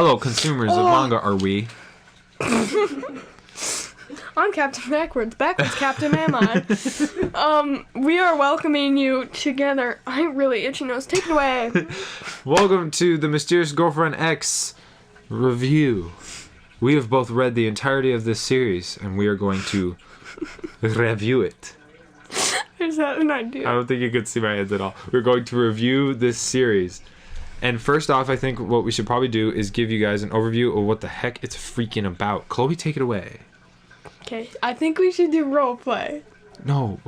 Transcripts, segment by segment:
Hello, consumers of manga, are we? I'm Captain Backwards. Backwards Captain am I. We are welcoming you together. I'm really itchy nose. Take it away. Welcome to the Mysterious Girlfriend X review. We have both read the entirety of this series, and we are going to review it. Is that an idea? I don't think you could see my hands at all. We're going to review this series. And first off, I think what we should probably do is give you guys an overview of what the heck it's freaking about. Chloe, take it away. Okay, I think we should do roleplay. No.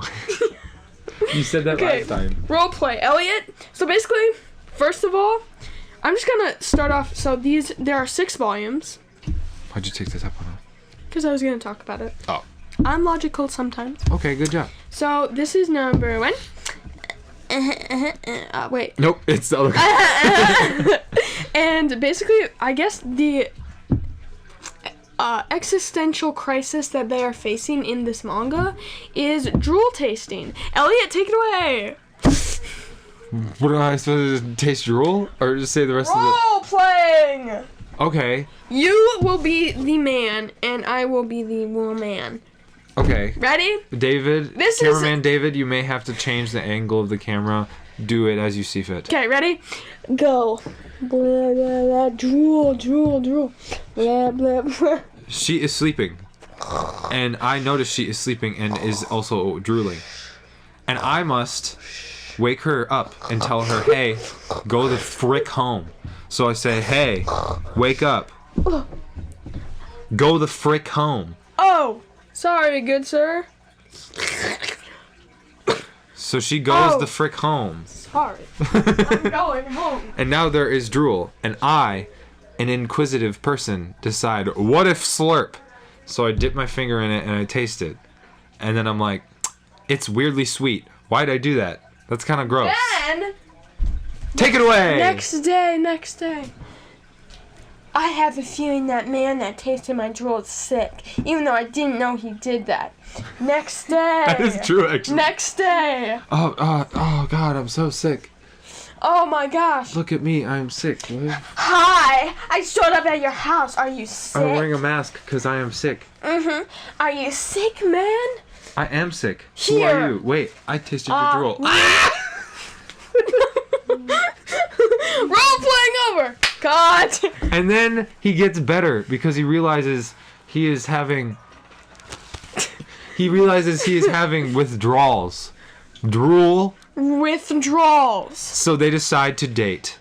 You said that last time. Roleplay. Elliott, so basically, first of all, I'm just going to start off. So there are 6 volumes. Why'd you take the top one off? Because I was going to talk about it. Oh. I'm logical sometimes. Okay, good job. So this is number 1. Wait. Nope, it's the other guy. And basically, I guess the existential crisis that they are facing in this manga is drool tasting. Elliott, take it away. What am I supposed to taste drool? Or just say the rest of the... Role playing! Okay. You will be the man, and I will be the woman. Okay. Ready? David, cameraman David, you may have to change the angle of the camera. Do it as you see fit. Okay, ready? Go. Blah, blah, blah. Drool, drool, drool. Blah, blah, blah. She is sleeping. And I notice she is sleeping and is also drooling. And I must wake her up and tell her, hey, go the frick home. So I say, hey, wake up. Go the frick home. Oh, sorry, good sir. So she goes the frick home. Sorry. I'm going home. And now there is drool. And I, an inquisitive person, decide, what if slurp? So I dip my finger in it and I taste it. And then I'm like, it's weirdly sweet. Why'd I do that? That's kind of gross. Then, take it away! Next day. I have a feeling that man that tasted my drool is sick, even though I didn't know he did that. Next day. That is true, actually. Next day. Oh, God, I'm so sick. Oh, my gosh. Look at me, I'm sick. Hi, I showed up at your house. Are you sick? I'm wearing a mask because I am sick. Mm-hmm. Are you sick, man? I am sick. Here. Who are you? Wait, I tasted your drool. Role playing over. God. And then he gets better because he realizes he is having withdrawals. Drool. Withdrawals. So they decide to date.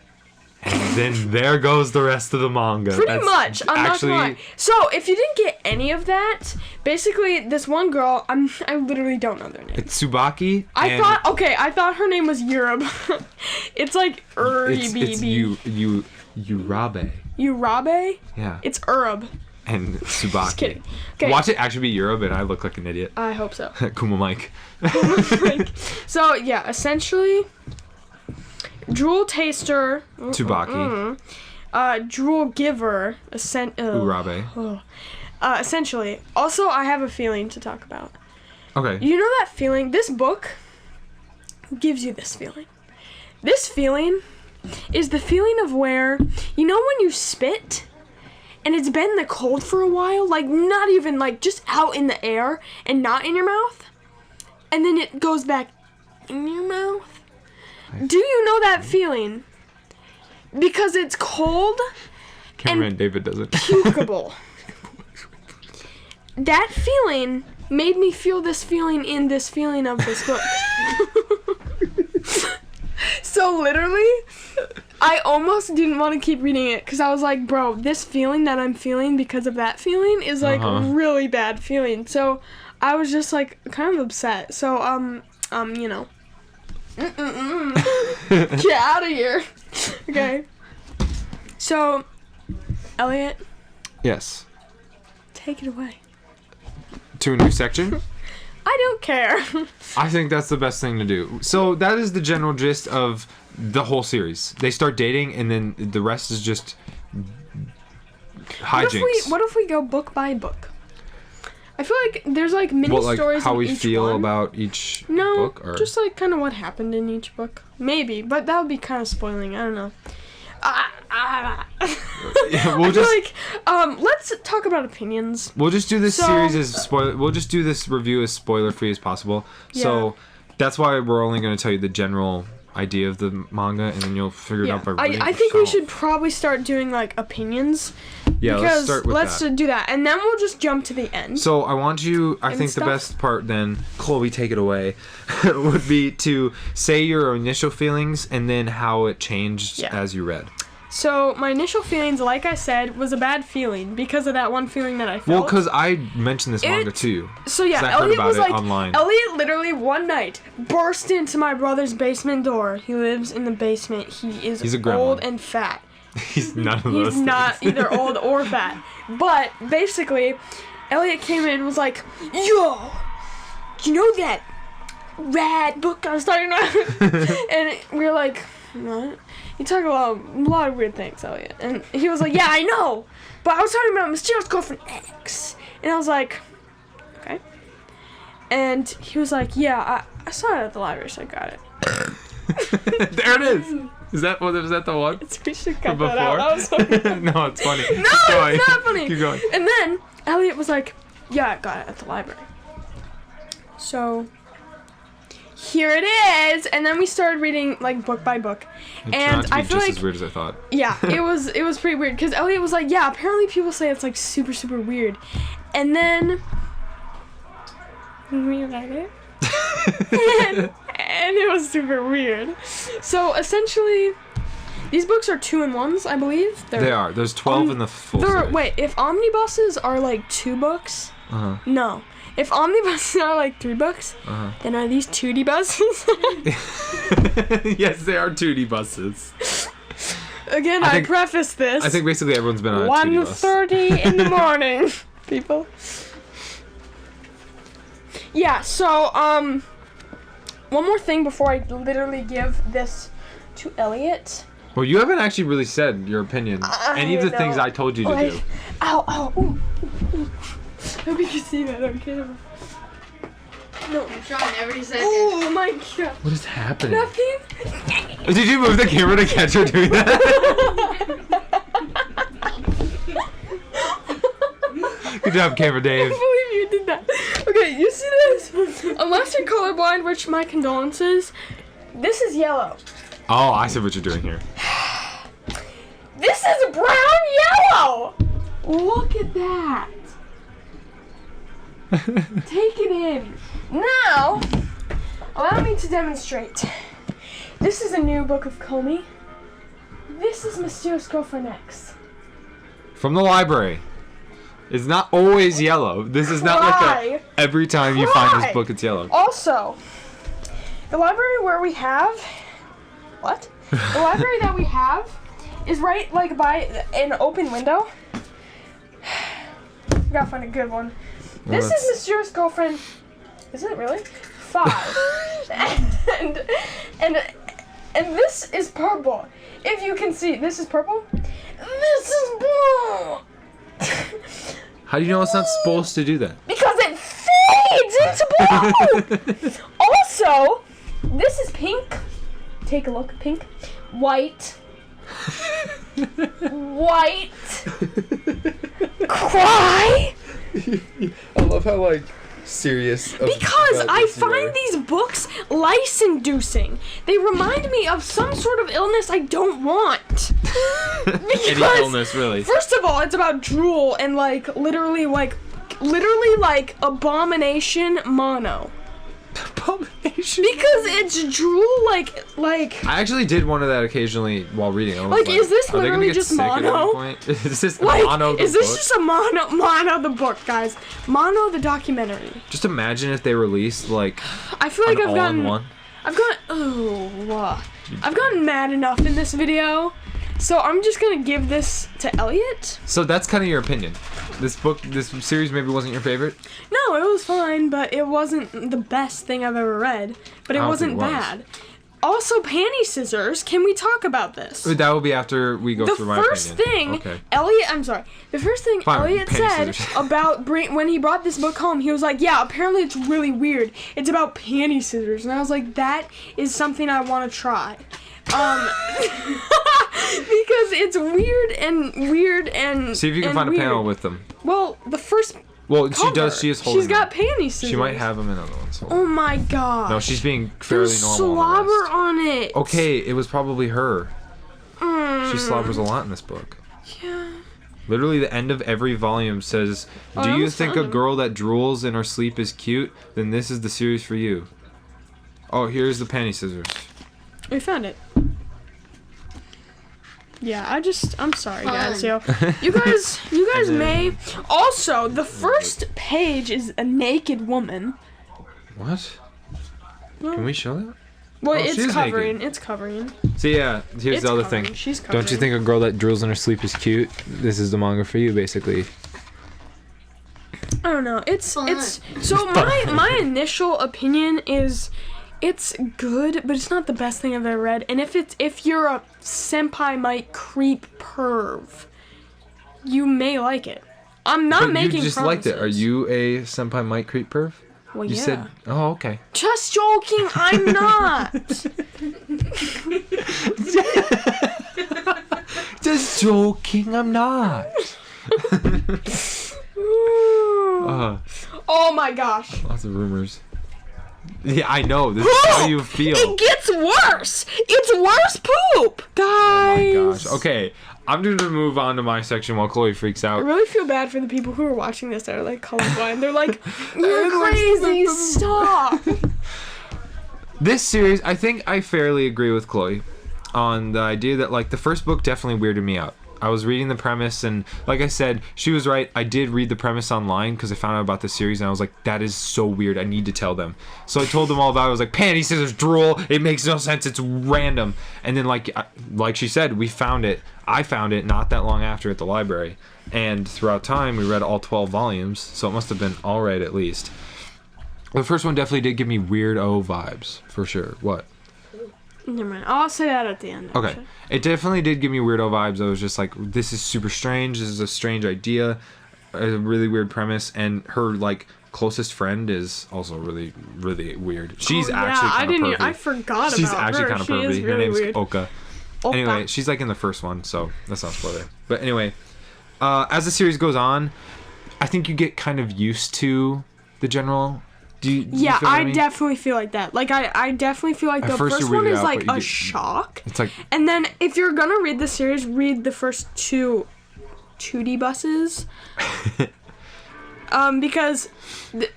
And then there goes the rest of the manga. Pretty much. I'm not gonna lie. So, if you didn't get any of that, basically, this one girl, I literally don't know their name. It's Tsubaki. I thought her name was Europe. It's like It's Urabe. Urabe? Yeah. It's Urub. And Tsubaki. Just kidding. Okay. Watch it actually be Europe and I look like an idiot. I hope so. Kuma Mike. So, yeah, essentially, drool taster. Tsubaki. Drool giver. Urabe. Essentially. Also, I have a feeling to talk about. Okay. You know that feeling? This book gives you this feeling. This feeling is the feeling of where, you know when you spit and it's been in the cold for a while? Like, not even, like, just out in the air and not in your mouth? And then it goes back in your mouth? Do you know that feeling? Because it's cold Cameraman David does it. pukeable. That feeling made me feel this feeling in this feeling of this book. So literally, I almost didn't want to keep reading it because I was like, bro, this feeling that I'm feeling because of that feeling is like really bad feeling. So I was just like kind of upset. So you know, get out of here. Okay. So, Elliott. Yes. Take it away. To a new section? I don't care. I think that's the best thing to do. So that is the general gist of the whole series. They start dating and then the rest is just hijinks. What if we go book by book? I feel like there's like mini stories how in we each feel one. about each No, book? Or? just like kind of what happened in each book. Maybe, but that would be kind of spoiling. I don't know. Yeah, we'll I just feel like, let's talk about opinions. we'll just do this So- series as spoiler. We'll just do this review as spoiler free as possible. So that's why we're only going to tell you the general idea of the manga, and then you'll figure it out by reading. I think we should probably start doing like opinions. Yeah, let's because start with let's that. do that, and then we'll just jump to the end. So I want you. I And think stuff. the best part then, Chloe, take it away, would be to say your initial feelings and then how it changed Yeah. as you read. So my initial feelings, like I said, was a bad feeling because of that one feeling that I felt. Well, because I mentioned this manga to you. So yeah, 'Cause I heard Elliott about was it like, online. Elliott literally one night burst into my brother's basement door. He lives in the basement. He's a gremlin. old and fat. He's none of those. He's not things. either old or fat. But basically, Elliott came in and was like, "Yo, you know that rad book I was talking about?" And we were like, "What?" You talk about a lot of weird things, Elliott. And he was like, "Yeah, I know, but I was talking about Mysterious Girlfriend X." And I was like, "Okay." And he was like, "Yeah, I saw it at the library, so I got it." There it is. Is that the one? We should From cut that out. That was so No, it's funny. No, Keep going. it's not funny. Keep going. And then Elliott was like, "Yeah, I got it at the library." So here it is. And then we started reading like book by book. It turned And out to be I feel just like as weird as I thought. yeah, it was pretty weird because Elliott was like, "Yeah, apparently people say it's like super super weird," and then we read it, and it was super weird. So essentially, these books are 2-in-1s, I believe. They are. There's 12 in the full series. Wait, if omnibuses are like 2 books, Uh-huh. no. If omnibuses are like 3 books, Uh-huh. then are these 2D buses? Yes, they are 2D buses. Again, I preface this. I think basically everyone's been on a 2D bus. 1:30 in the morning, people. Yeah, so, one more thing before I literally give this to Elliott. Well, you haven't actually really said your opinion. Any of the things know. I told you to Like, do. ow, ooh, ooh. I hope you can see that on camera. No. I'm trying every second. Oh my god. What is happening? Nothing. Did you move the camera to catch her doing that? Good job, camera Dave. I can't believe you did that. Okay, you see this? Unless you're colorblind, which my condolences, this is yellow. Oh, I see what you're doing here. This is brown yellow! Look at that. Take it in. Now, allow me to demonstrate. This is a new book of Comey. This is Mysterious Girlfriend X. From the library. It's not always yellow. This is not like every time you find this book it's yellow. Also, the library where we have... What? The library that we have is right like by an open window. I gotta find a good one. Well, This is Mysterious Girlfriend. Is it really? 5. and this is purple. If you can see, this is purple. This is blue. How do you know it's not supposed to do that? Because it fades into blue. Also, this is pink. Take a look. Pink. White. White. Cry. I love how like serious. Because I find these books lice-inducing. They remind me of some sort of illness I don't want. Any illness, really. First of all, it's about drool and literally abomination mono. Abomination. Because it's drool like. I actually did one of that occasionally while reading. I was Like, is this are they gonna literally get just sick at any mono? point? Is this Like, mono the is this book? just a mono the book, guys? Mono the documentary. Just imagine if they released like I feel like an I've gotten all-in-one. I've gotten mad enough in this video, so I'm just gonna give this to Elliott. So that's kind of your opinion. This series maybe wasn't your favorite. No, it was fine, but it wasn't the best thing I've ever read. But it I don't wasn't think it was. bad. Also, panty scissors. Can we talk about this? That will be after we go through my opinion. The first thing Elliott said about when he brought this book home, he was like, yeah, apparently it's really weird. It's about panty scissors. And I was like, that is something I want to try. Because it's weird and see if you can find a panel with them. Well, the first Well, cover, she does. She is holding. She's got panty scissors. She might have them in other ones. Oh my god. No, she's being fairly There's normal. slobber on it. Okay, it was probably her. She slobbers a lot in this book. Yeah. Literally, the end of every volume says, "Do you think a girl that drools in her sleep is cute? Then this is the series for you." Oh, here's the panty scissors. We found it. Yeah, I'm sorry, guys. You guys may. Also, the first page is a naked woman. What? Can we show that? Well, it's covering. It's covering. So yeah, here's the other thing. She's covering. Don't you think a girl that drools in her sleep is cute? This is the manga for you, basically. I don't know. It's so my initial opinion is it's good, but it's not the best thing I've ever read. And if you're a senpai might creep perv, you may like it. I'm not making you just promises. liked it. Are you a senpai might creep perv? Well, you yeah. said, oh, okay. Just joking. I'm not. Just joking. I'm not. Oh my gosh. Lots of rumors. Yeah, I know. This is how you feel. It gets worse. It's worse poop, guys. Oh my gosh. Okay, I'm going to move on to my section while Chloe freaks out. I really feel bad for the people who are watching this that are like colorblind. They're like, you're crazy. Stop. This series, I think I fairly agree with Chloe on the idea that like the first book definitely weirded me out. I was reading the premise, and like I said, she was right. I did read the premise online because I found out about the series, and I was like, that is so weird. I need to tell them. So I told them all about it. I was like, panty scissors, drool. It makes no sense. It's random. And then like she said, we found it. I found it not that long after at the library. And throughout time, we read all 12 volumes, so it must have been all right at least. The first one definitely did give me weirdo vibes, for sure. What? Never mind. I'll say that at the end. Okay. Actually. It definitely did give me weirdo vibes. I was just like, this is super strange. This is a strange idea. A really weird premise. And her, like, closest friend is also really, really weird. She's actually kind of pervy. I forgot She's about her. actually kind of pervy. Really her name's weird. Oka. Anyway, she's, like, in the first one, so that's not a spoiler. But anyway, as the series goes on, I think you get kind of used to the general... Do you feel what I mean? Definitely feel like that. Like, I definitely feel like the first one is, like, a shock. It's like... And then, if you're gonna read the series, read the first two 2D buses. Because...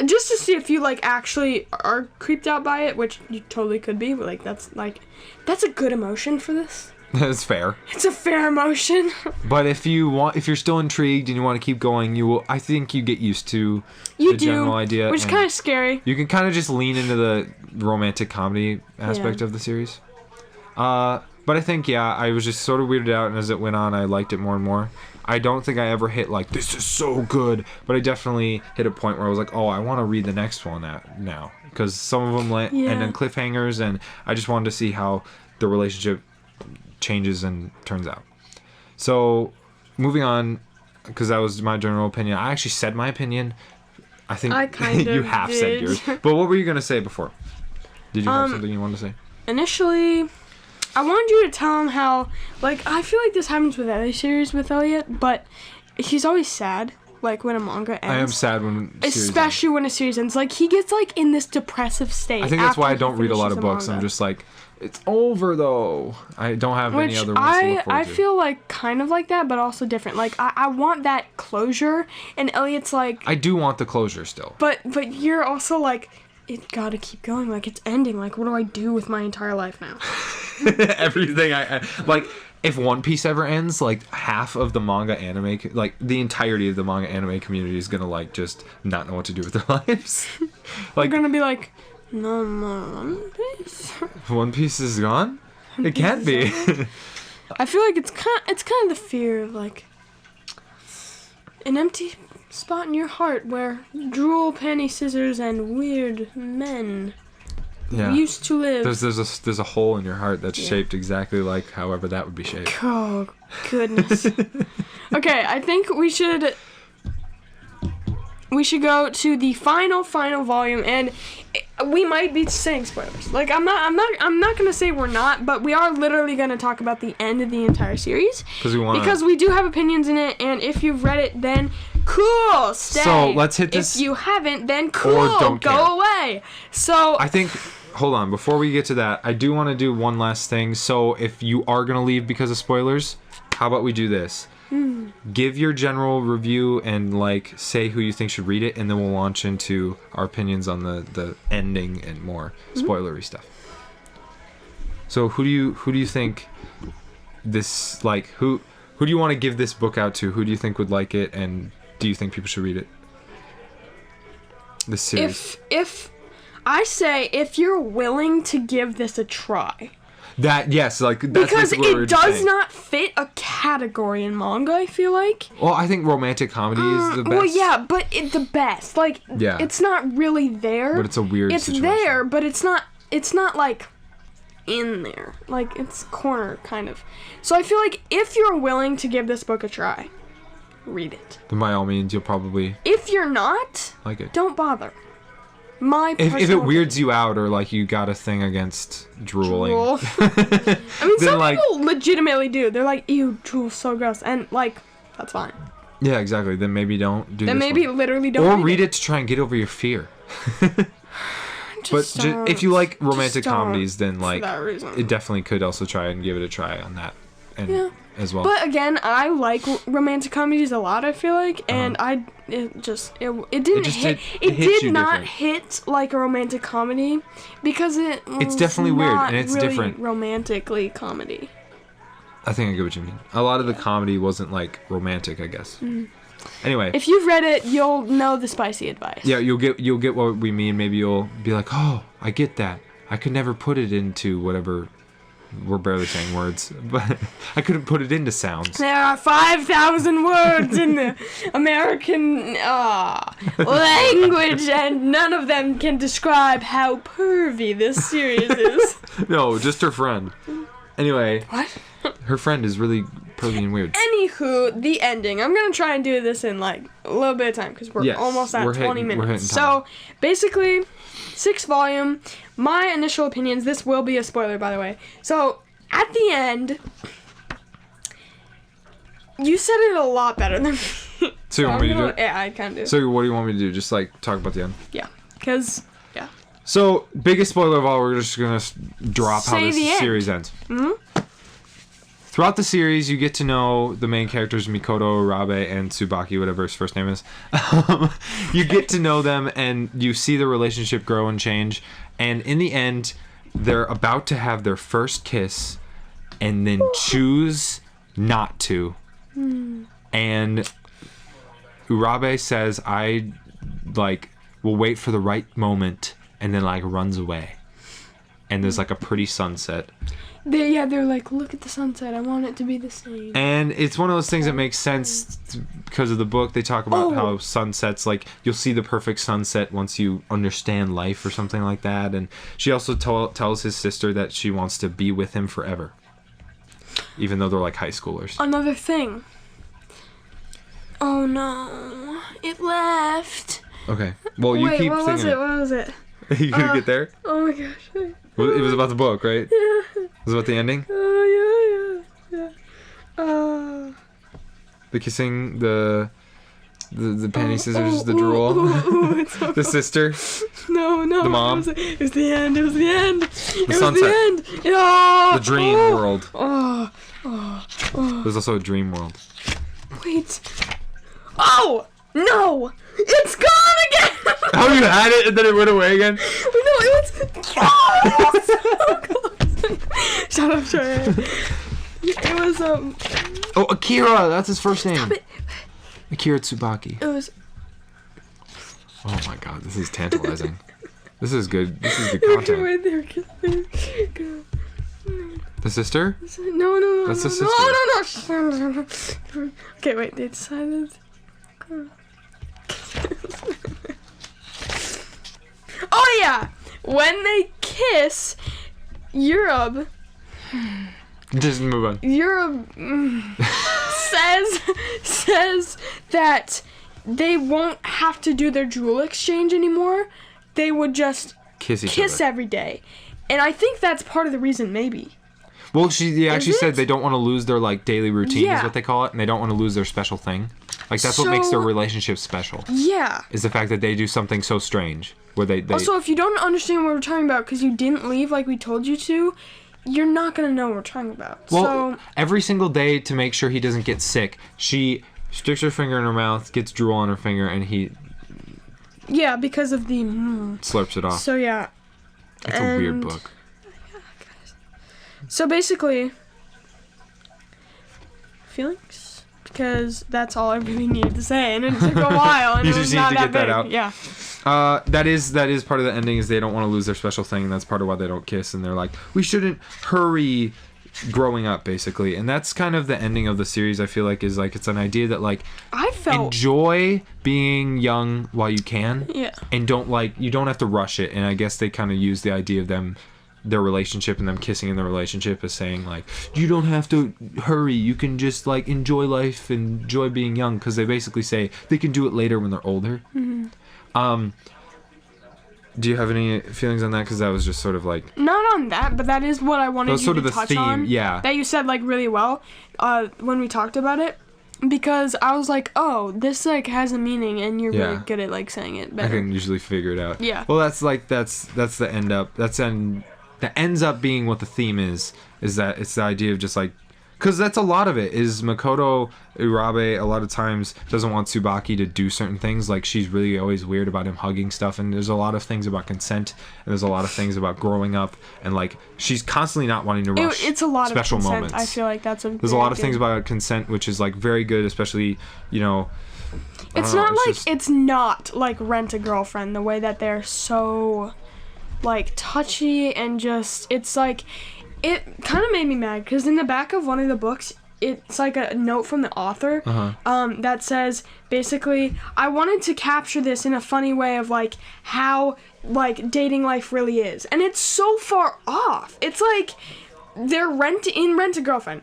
just to see if you, like, actually are creeped out by it, which you totally could be, but, like, that's a good emotion for this. That's fair. It's a fair emotion. But if you're still intrigued and you want to keep going, I think you get used to the general idea. Which is kind of scary. You can kind of just lean into the romantic comedy aspect of the series. But I think, I was just sort of weirded out, and as it went on, I liked it more and more. I don't think I ever hit, like, this is so good, but I definitely hit a point where I was like, oh, I want to read the next one now. Because some of them end on cliffhangers, and I just wanted to see how the relationship changes and turns out. So moving on, because that was my general opinion. I actually said my opinion. I think I kind you of have did. said yours. But what were you gonna say before? Did you have something you wanted to say? Initially, I wanted you to tell him how, like, I feel like this happens with every series with Elliott, but he's always sad, like, when a manga ends. I am sad when especially when a series ends. Like, he gets, like, in this depressive state. I think that's why I don't read a lot of books. I'm just like, it's over though. I don't have any other ones to look forward to. I feel like kind of like that, but also different. Like, I want that closure, and Elliott's like... I do want the closure still. But you're also like, it's gotta keep going. Like, it's ending. Like, what do I do with my entire life now? Everything I... Like, if One Piece ever ends, like, half of the manga anime... Like, the entirety of the manga anime community is gonna, like, just not know what to do with their lives. Like, they're gonna be like... No more One Piece. One Piece is gone? It can't be. I feel like it's kind of the fear of, like, an empty spot in your heart where drool, panty scissors, and weird men Yeah. We used to live. There's a hole in your heart that's Yeah. shaped exactly like however that would be shaped. Oh, goodness. Okay, I think we should go to the final volume, and we might be saying spoilers. Like, I'm not gonna say we're not, but we are literally gonna talk about the end of the entire series because we do have opinions in it, and if you've read it, then cool, stay. So let's hit this. If you haven't, then cool, Or don't go care. away. So I think. Hold on, before we get to that, I do want to do one last thing. So if you are gonna leave because of spoilers, how about we do this? Give your general review and like say who you think should read it, and then we'll launch into our opinions on the ending and more spoilery stuff. So who do you think this like who do you want to give this book out to? Who do you think would like it, and do you think people should read it? This series. if I say if you're willing to give this a try. That's Because basically what we're it does saying. not fit a category in manga, I feel like. Well, I think romantic comedy is the best. Well, yeah, but the best. Like, Yeah. it's not really there. But it's a weird It's situation. there, but it's not like in there. Like, it's corner kind of. So I feel like if you're willing to give this book a try, read it. Then by all means, you'll probably If you're not, like it. don't bother. My If it personal weirds you out, or like you got a thing against drooling. Drool. I mean, Then, some like- people legitimately do. They're like, ew, drool's so gross. And, like, that's fine. Yeah, exactly. Then maybe don't do Then this maybe one. literally don't Or read it to try and get over your fear. Just But don't. if you like romantic Just don't comedies, then for like that reason. it definitely could also try and give it a try on that, and Yeah. as well. But again, I like romantic comedies a lot, I feel like, and it didn't just hit. it It hits did you not different. hit like a romantic comedy because It's definitely weird, not and it's really different. romantically comedy. I think I get what you mean. A lot of the comedy wasn't like romantic, I guess. Anyway, If you've read it, you'll know the spicy advice. yeah, you'll get what we mean. Maybe you'll be like, oh, I get that. I could never put it into whatever. We're barely saying words, but I couldn't put it into sounds. There are 5,000 words in the American language, and none of them can describe how pervy this series is. No, just her friend. Anyway, What? her friend is really pervy and weird. Anywho, the ending. I'm gonna try and do this in like a little bit of time because we're Yes, almost at we're 20 hitting- we're minutes. hitting time. So basically, 6th volume. My initial opinions. This will be a spoiler, by the way. So at the end, you said it a lot better than me. So you want me to do it? Yeah, I kind of do. So what do you want me to do? Just like talk about the end? Yeah, because yeah. So biggest spoiler of all, we're just gonna drop how Say this the end. series ends. Throughout the series, you get to know the main characters, Mikoto, Urabe, and Tsubaki, whatever his first name is. You get to know them, and you see the relationship grow and change. And in the end, they're about to have their first kiss, and then choose not to. And Urabe says, I, like, will wait for the right moment, and then, like, runs away. And there's, like, a pretty sunset. They're like, look at the sunset. I want it to be the same. And it's one of those things that makes sense because of the book. They talk about how sunsets, like, you'll see the perfect sunset once you understand life or something like that. And she also tells his sister that she wants to be with him forever, even though they're like high schoolers. Another thing. Oh no, it left. Okay. Well, you Wait, keep what thinking. What was it? You gonna get there? Oh my gosh. Well, it was about the book, right? Yeah. It was about the ending? Oh yeah. The kissing, the panty scissors, the drool, It's so the sister. No. The mom. It was the end. It was the end. It was sunset. the end. Oh, The dream world. Oh. There's also a dream world. Wait. Oh no! It's gone again. Oh, you had it and then it went away again? No, it was. Oh, it was so close. Shut up, Trey. It was Oh, Akira! That's his first name. Stop it. Akira Tsubaki. It was. Oh my god, this is tantalizing. This is good. This is good They were content. right there kissing. The sister? No. That's the No. Okay, wait. They decided. Oh yeah, when they kiss, Europe Just move on. says that they won't have to do their jewel exchange anymore. They would just Kiss each kiss other. every day. And I think that's part of the reason, maybe. Well, she actually Is said it? they don't want to lose their like daily routine, is Yeah. what they call it, and they don't want to lose their special thing. Like that's what makes their So- relationship special. Yeah. Is the fact that they do something so strange where they Also, if you don't understand what we're talking about because you didn't leave like we told you to, you're not going to know what we're talking about. well So, every single day to make sure he doesn't get sick, she sticks her finger in her mouth, gets drool on her finger, and he yeah, because of the... slurps it off. So, yeah. It's a weird book. So, basically... Feelings? Because that's all I really needed to say, and it took a while, and You it was just need not to that get that big. out. Yeah. That is part of the ending is they don't want to lose their special thing, and that's part of why they don't kiss, and they're like, we shouldn't hurry growing up, basically. And that's kind of the ending of the series, I feel like, is like it's an idea that like I felt... enjoy being young while you can, Yeah. and you don't have to rush it. And I guess they kind of use the idea of their relationship and them kissing in the relationship as saying like, you don't have to hurry, you can just like enjoy life, enjoy being young, because they basically say they can do it later when they're older. Do you have any feelings on that? Because that was just sort of like... Not on that, but that is what I wanted That's you sort to of the touch theme, on. yeah. That you said, like, really well when we talked about it. Because I was like, oh, this, like, has a meaning, and you're really Yeah. good at, like, saying it I better. can usually figure it out. Yeah. Well, that's the end up. That ends up being what the theme is that it's the idea of just like, because that's a lot of it is Makoto Urabe a lot of times doesn't want Tsubaki to do certain things. Like she's really always weird about him hugging stuff, and there's a lot of things about consent, and there's a lot of things about growing up, and like she's constantly not wanting to rush It's a lot special of consent. moments. I feel like that's a There's a lot of things about consent which is like very good, especially It's not like Rent a Girlfriend, the way that they're so like touchy and just it's like it kind of made me mad because in the back of one of the books it's like a note from the author that says basically I wanted to capture this in a funny way of like how like dating life really is, and it's so far off. It's like they're Rent a Girlfriend.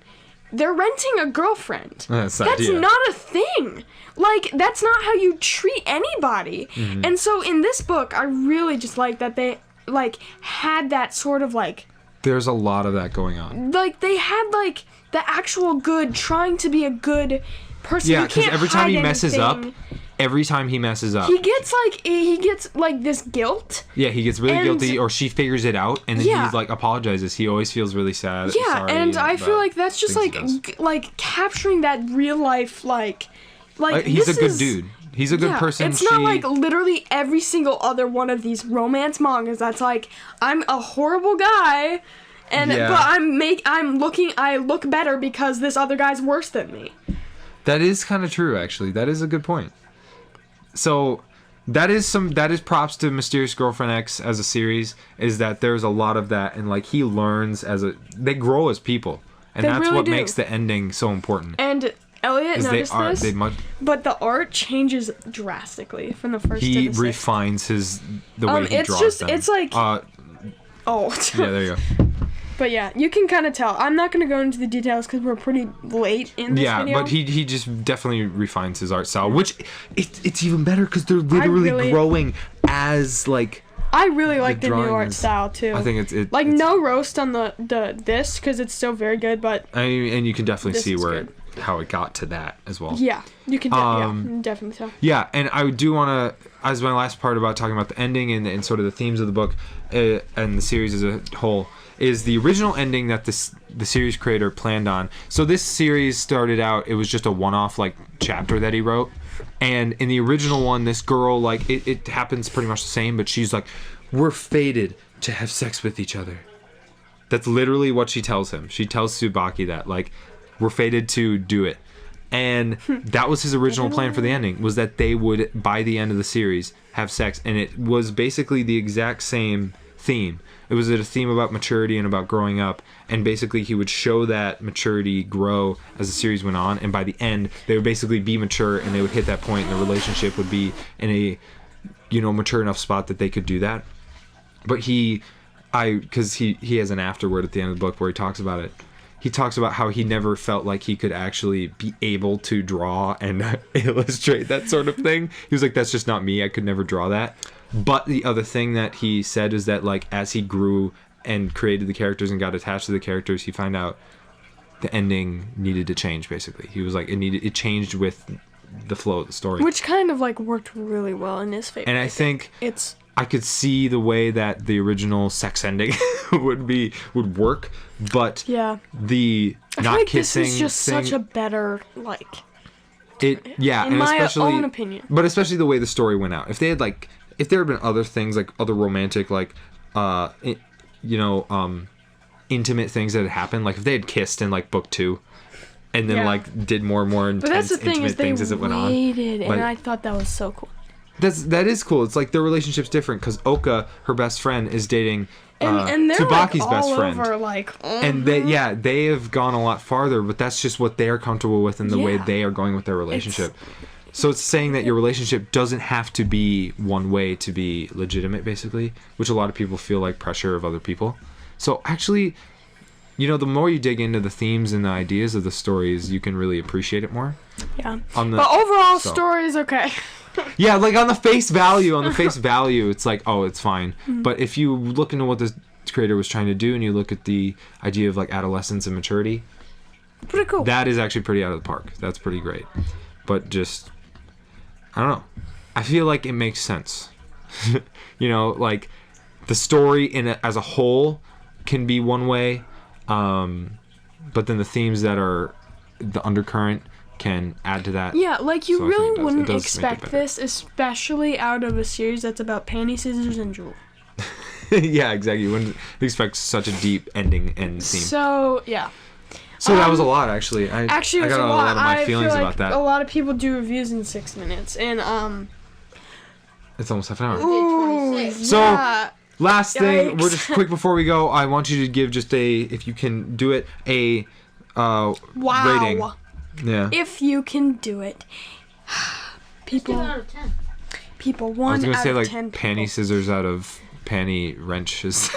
They're renting a girlfriend. That's not a thing. Like, that's not how you treat anybody. Mm-hmm. And so in this book, I really just like that they, like, had that sort of, like... There's a lot of that going on. Like, they had, like, the actual good, trying to be a good person. Yeah, You because can't every time hide he messes anything. up, He gets, like, this guilt. yeah, he gets really And- guilty, or she figures it out, and then Yeah. he like apologizes. He always feels really sad. Yeah, sorry and I feel about like that's just, things like, he does. like, capturing that real life, like He's a this good is- dude. He's a good person. It's not like literally every single other one of these romance mangas that's like I'm a horrible guy, and Yeah. but I look better because this other guy's worse than me. That is kind of true, actually. That is a good point. So that is props to Mysterious Girlfriend X as a series, is that there's a lot of that, and like he learns they grow as people, and They that's really what do. makes the ending so important. And Elliott Is noticed this, but the art changes drastically from the first to he the sixth. refines the way he it's draws just- them. it's like- oh, yeah, there you go. But yeah, you can kind of tell. I'm not going to go into the details because we're pretty late in this Yeah, video. but he just definitely refines his art style, which it's even better because they're literally really- growing as like. I really like the new drawing art is- style too. I think it's like no roast on the this because it's still very good, but and you can definitely This see is where good. how it got to that as well. yeah, you can definitely tell. Yeah, and I do want to, as my last part about talking about the ending and sort of the themes of the book and the series as a whole, is the original ending that the series creator planned on. So this series started out, it was just a one-off like chapter that he wrote. And in the original one, this girl, like, it happens pretty much the same, but she's like, we're fated to have sex with each other. That's literally what she tells him. She tells Tsubaki that, like, we're fated to do it. And that was his original plan for the ending, was that they would, by the end of the series, have sex. And it was basically the exact same theme. It was a theme about maturity and about growing up. And basically he would show that maturity grow as the series went on. And by the end, they would basically be mature and they would hit that point and the relationship would be in a, mature enough spot that they could do that. But he because he has an afterword at the end of the book where he talks about it. He talks about how he never felt like he could actually be able to draw and illustrate that sort of thing. He was like, that's just not me. I could never draw that. But the other thing that he said is that, like, as he grew and created the characters and got attached to the characters, he found out the ending needed to change, basically. He was like, it changed with the flow of the story. Which kind of, like, worked really well in his favor. And I think it's... I could see the way that the original sex ending would work, but the I not feel like kissing this is just thing, such a better, like... in in my especially, own opinion. But especially the way the story went out. If there had been other things, like other romantic, like, intimate things that had happened, like if they had kissed in, like, book 2, and then, like, did more and more intense, intimate things as it went on. And like, I thought that was so cool. That is cool. It's like their relationship's different because Oka, her best friend, is dating and they're Tsubaki's like best all friend. Over, like, and they have gone a lot farther, but that's just what they're comfortable with and the way they are going with their relationship. So it's saying that your relationship doesn't have to be one way to be legitimate, basically, which a lot of people feel like pressure of other people. So actually, the more you dig into the themes and the ideas of the stories, you can really appreciate it more. Yeah. But overall, story is okay. Yeah, like on the face value, it's like, oh, it's fine. Mm-hmm. But if you look into what this creator was trying to do and you look at the idea of, like, adolescence and maturity, pretty cool. That is actually pretty out of the park. That's pretty great. But just, I don't know. I feel like it makes sense. Like the story as a whole can be one way, but then the themes that are the undercurrent can add to that. Yeah, like you really wouldn't expect this, especially out of a series that's about panty, scissors, and jewel. Yeah, exactly. You wouldn't expect such a deep ending and theme. So, yeah. So that was a lot, actually. I got a lot of my feelings about that. A lot of people do reviews in 6 minutes, and it's almost half an hour. Ooh, so, last thing, we're just quick before we go. I want you to give just if you can do it, a rating. Yeah. If you can do it. People. 2 out of 10. People, 1 out of 10. I was going to say, like, people. panty scissors out of panty wrenches.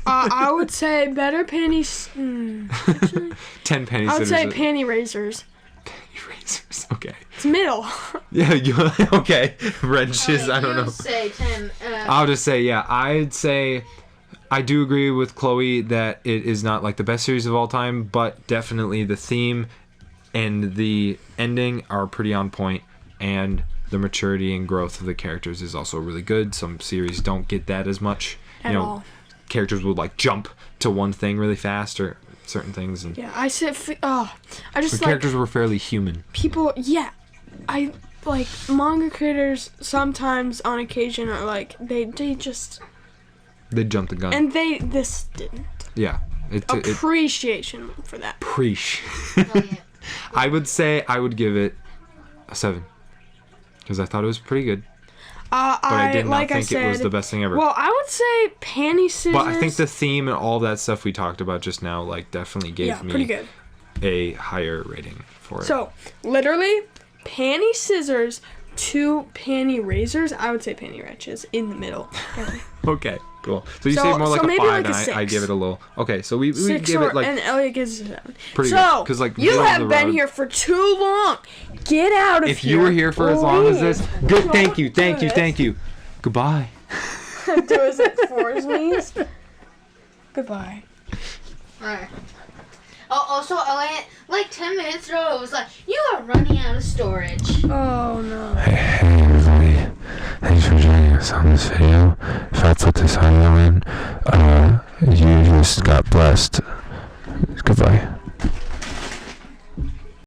I would say better panties. 10 panty scissors. I would say panty razors. Panty razors, okay. It's middle. Yeah, okay. Wrenches, I don't know. Say 10. I'll just say, yeah, I'd say I do agree with Chloe that it is not, like, the best series of all time, but definitely the theme and the ending are pretty on point, and the maturity and growth of the characters is also really good. Some series don't get that as much. At all. Characters would, like, jump to one thing really fast or certain things. And yeah, I said, I just the characters were fairly human. People, yeah. I, like, manga creators sometimes, on occasion, are like, they just... They jumped the gun. And this didn't. Yeah. Appreciation for that. I would say I would give it a 7. Because I thought it was pretty good. But I did not think it was the best thing ever. Well, I would say panty scissors. But I think the theme and all that stuff we talked about just now, like, definitely gave me pretty good. A higher rating for it. So, literally, panty scissors to panty razors. I would say panty wrenches in the middle. Okay, cool. So you say more like a 5, like and I give it a little. Okay, so we give it like. And Elliott gives it a 7. Pretty good. Because, like, you have been here for too long. Get out of here. If you were here for as long as this, good. Thank you. Goodbye. Do as it for me. Goodbye. Alright. Oh, also, Elliott, like 10 minutes ago, it was like, you are running out of storage. Oh, no. Hey everybody. Thanks for joining us on this video. If that's what this audio meant, you just got blessed. Goodbye.